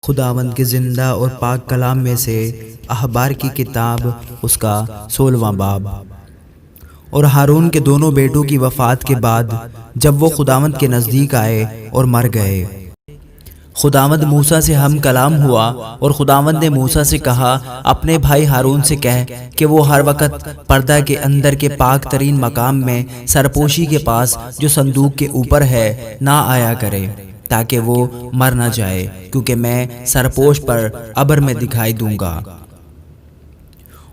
خداوند کے زندہ اور پاک کلام میں سے احبار کی کتاب اس کا 16واں باب۔ اور ہارون کے دونوں بیٹوں کی وفات کے بعد جب وہ خداوند کے نزدیک آئے اور مر گئے، خداوند موسیٰ سے ہم کلام ہوا اور خداوند نے موسیٰ سے کہا، اپنے بھائی ہارون سے کہہ کہ وہ ہر وقت پردہ کے اندر کے پاک ترین مقام میں سرپوشی کے پاس جو صندوق کے اوپر ہے نہ آیا کرے، تاکہ وہ مر نہ جائے، کیونکہ میں سرپوش پر ابر میں دکھائی دوں گا۔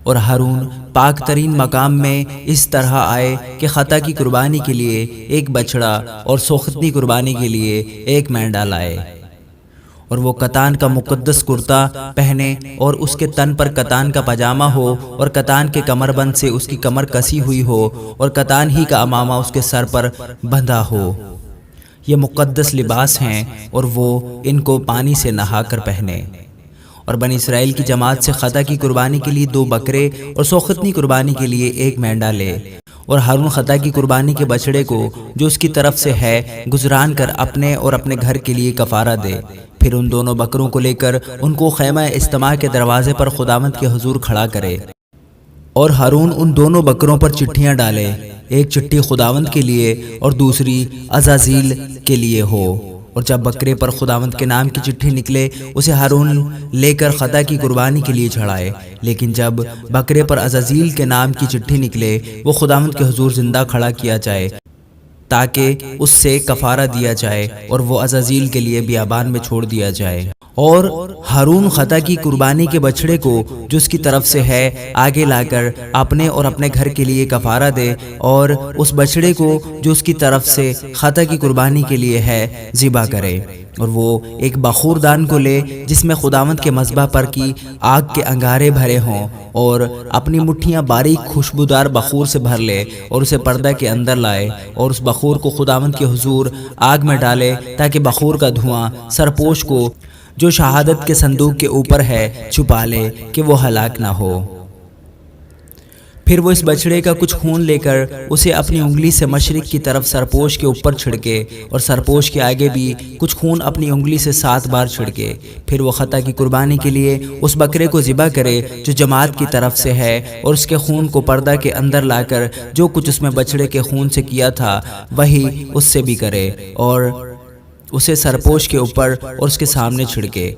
اور ہارون پاک ترین مقام میں اس طرح آئے کہ خطا کی قربانی کے لیے ایک بچڑا اور سوختنی قربانی کے لیے ایک مینڈا لائے، اور وہ کتان کا مقدس کرتا پہنے اور اس کے تن پر کتان کا پاجامہ ہو، اور کتان کے کمر بند سے اس کی کمر کسی ہوئی ہو، اور کتان ہی کا امامہ اس کے سر پر بندھا ہو۔ یہ مقدس لباس ہیں اور وہ ان کو پانی سے نہا کر پہنے۔ اور بنی اسرائیل کی جماعت سے خطا کی قربانی کے لیے 2 بکرے اور سوختنی قربانی کے لیے 1 مینڈا لے، اور ہارون خطا کی قربانی کے بچڑے کو جو اس کی طرف سے ہے گزران کر اپنے اور اپنے گھر کے لیے کفارہ دے۔ پھر ان دونوں بکروں کو لے کر ان کو خیمہ اجتماع کے دروازے پر خداوند کے حضور کھڑا کرے، اور ہارون ان دونوں بکروں پر چٹھیاں ڈالے، ایک چٹھی خداوند کے لیے اور دوسری عزازیل کے لیے ہو۔ اور جب بکرے پر خداوند کے نام کی چٹھی نکلے، اسے ہارون لے کر خطا کی قربانی کے لیے چڑھائے، لیکن جب بکرے پر عزازیل کے نام کی چٹھی نکلے، وہ خداوند کے حضور زندہ کھڑا کیا جائے تاکہ اس سے کفارہ دیا جائے، اور وہ عزازیل کے لیے بیابان میں چھوڑ دیا جائے۔ اور ہارون خطا کی قربانی کے بچڑے کو جو اس کی طرف سے ہے آگے لا کر اپنے اور اپنے گھر کے لیے کفارہ دے، اور اس بچڑے کو جو اس کی طرف سے خطا کی قربانی کے لیے ہے ذبح کرے، اور وہ ایک بخور دان کو لے جس میں خداوند کے مذبح پر کی آگ کے انگارے بھرے ہوں، اور اپنی مٹھیاں باریک خوشبودار بخور سے بھر لے، اور اسے پردہ کے اندر لائے، اور اس بخور کو خداوند کے حضور آگ میں ڈالے، تاکہ بخور کا دھواں سرپوش کو جو شہادت کے صندوق کے اوپر ہے چھپا لے کہ وہ ہلاک نہ ہو۔ پھر وہ اس بچڑے کا کچھ خون لے کر اسے اپنی انگلی سے مشرق کی طرف سرپوش کے اوپر چھڑکے، اور سرپوش کے آگے بھی کچھ خون اپنی انگلی سے 7 بار چھڑکے۔ پھر وہ خطا کی قربانی کے لیے اس بکرے کو ذبح کرے جو جماعت کی طرف سے ہے، اور اس کے خون کو پردہ کے اندر لا کر جو کچھ اس میں بچڑے کے خون سے کیا تھا وہی اس سے بھی کرے، اور اسے سرپوش کے اوپر اور اس کے سامنے چھڑکے،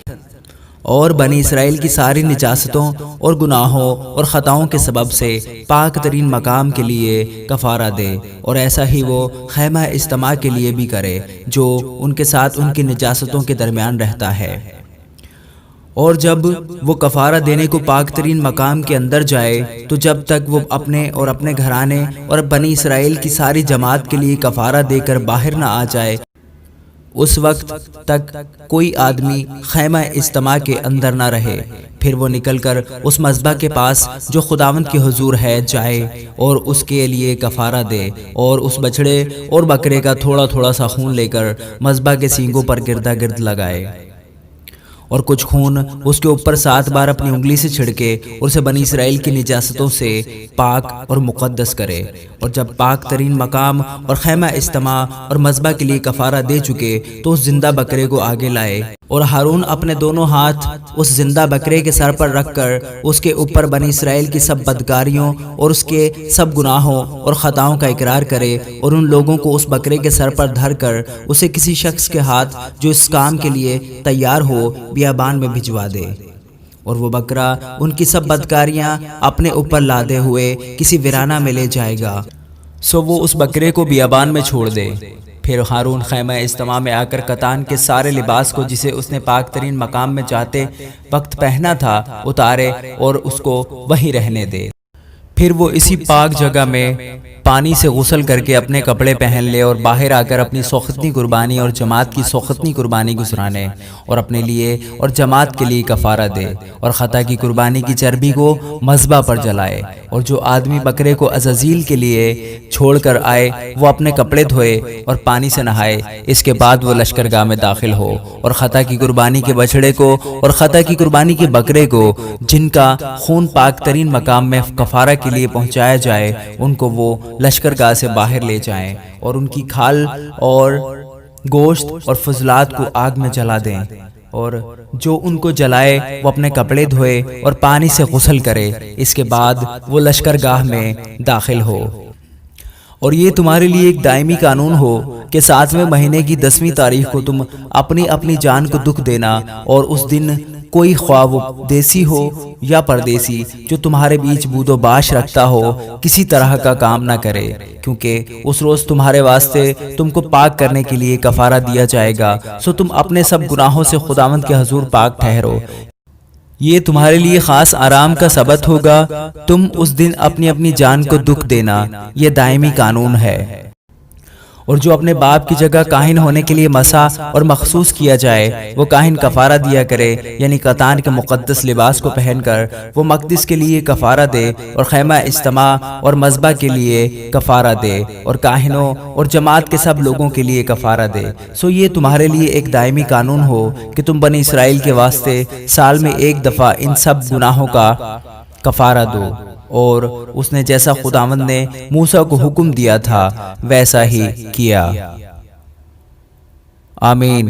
اور بنی اسرائیل کی ساری نجاستوں اور گناہوں اور خطاؤں کے سبب سے پاک ترین مقام کے لیے کفارہ دے، اور ایسا ہی وہ خیمہ اجتماع کے لیے بھی کرے جو ان کے ساتھ ان کی نجاستوں کے درمیان رہتا ہے۔ اور جب وہ کفارہ دینے کو پاک ترین مقام کے اندر جائے، تو جب تک وہ اپنے اور اپنے گھرانے اور بنی اسرائیل کی ساری جماعت کے لیے کفارہ دے کر باہر نہ آ جائے، اس وقت تک کوئی آدمی خیمہ اجتماع کے اندر نہ رہے۔ پھر وہ نکل کر اس مذبح کے پاس جو خداوند کے حضور ہے جائے، اور اس کے لیے کفارہ دے، اور اس بچڑے اور بکرے کا تھوڑا تھوڑا سا خون لے کر مذبح کے سینگوں پر گردا گرد لگائے، اور کچھ خون اس کے اوپر 7 بار اپنی انگلی سے چھڑکے، اور اسے بنی اسرائیل کی نجاستوں سے پاک اور مقدس کرے۔ اور جب پاک ترین مقام اور خیمہ اجتماع اور مذبح کے لیے کفارہ دے چکے، تو اس زندہ بکرے کو آگے لائے، اور ہارون اپنے دونوں ہاتھ اس زندہ بکرے کے سر پر رکھ کر اس کے اوپر بنی اسرائیل کی سب بدکاریوں اور اس کے سب گناہوں اور خطاؤں کا اقرار کرے، اور ان لوگوں کو اس بکرے کے سر پر دھر کر اسے کسی شخص کے ہاتھ جو اس کام کے لیے تیار ہو بیابان میں بھجوا دے، اور وہ بکرا ان کی سب بدکاریاں اپنے اوپر لادے ہوئے کسی ویرانہ میں لے جائے گا، سو وہ اس بکرے کو بیابان میں چھوڑ دے۔ پھر ہارون خیمہ اجتماع میں آ کر کتان کے سارے لباس کو جسے اس نے پاک ترین مقام میں جاتے وقت پہنا تھا اتارے، اور اس کو وہیں رہنے دے۔ پھر وہ اسی پاک جگہ میں پانی سے غسل کر کے اپنے کپڑے پہن لے، اور باہر آ کر اپنی سوختنی قربانی اور جماعت کی سوختنی قربانی گزرانے، اور اپنے لیے اور جماعت کے لیے کفارہ دے، اور خطا کی قربانی کی چربی کو مذبح پر جلائے۔ اور جو آدمی بکرے کو عزازیل کے لیے چھوڑ کر آئے، وہ اپنے کپڑے دھوئے اور پانی سے نہائے، اس کے بعد وہ لشکرگاہ میں داخل ہو، اور خطا کی قربانی کے بچڑے کو اور خطا کی قربانی کے بکرے کو جن کا خون پاک ترین مقام میں کفارہ کے لیے پہنچایا جائے، ان کو وہ لشکرگاہ سے باہر لے جائیں، اور ان کی کھال اور گوشت اور فضلات کو آگ میں جلا دیں، اور جو ان کو جلائے وہ اپنے کپڑے دھوئے اور پانی سے غسل کرے، اس کے بعد وہ لشکرگاہ میں داخل ہو۔ اور یہ تمہارے لیے ایک دائمی قانون ہو کہ 7ویں مہینے کی 10ویں تاریخ کو تم اپنی اپنی جان کو دکھ دینا، اور اس دن کوئی خواہ وہ دیسی ہو یا پردیسی جو تمہارے بیچ بود و باش رکھتا ہو کسی طرح کا کام نہ کرے، کیونکہ اس روز تمہارے واسطے تم کو پاک کرنے کے لیے کفارہ دیا جائے گا، سو تم اپنے سب گناہوں سے خداوند کے حضور پاک ٹھہرو۔ یہ تمہارے لیے خاص آرام کا سبت ہوگا، تم اس دن اپنی اپنی جان کو دکھ دینا، یہ دائمی قانون ہے۔ اور جو اپنے باپ کی جگہ کاہن ہونے کے لیے مسح اور مخصوص کیا جائے، وہ کاہن کفارہ دیا کرے، یعنی قطان کے مقدس لباس کو پہن کر وہ مقدس کے لیے کفارہ دے، اور خیمہ اجتماع اور مذبح کے لیے کفارہ دے، اور کاہنوں اور جماعت کے سب لوگوں کے لیے کفارہ دے۔ سو یہ تمہارے لیے ایک دائمی قانون ہو کہ تم بنی اسرائیل کے واسطے سال میں ایک دفعہ ان سب گناہوں کا کفارہ دو۔ اور اس نے جیسا خداوند نے موسیٰ کو حکم دیا تھا ویسا ہی کیا۔ آمین۔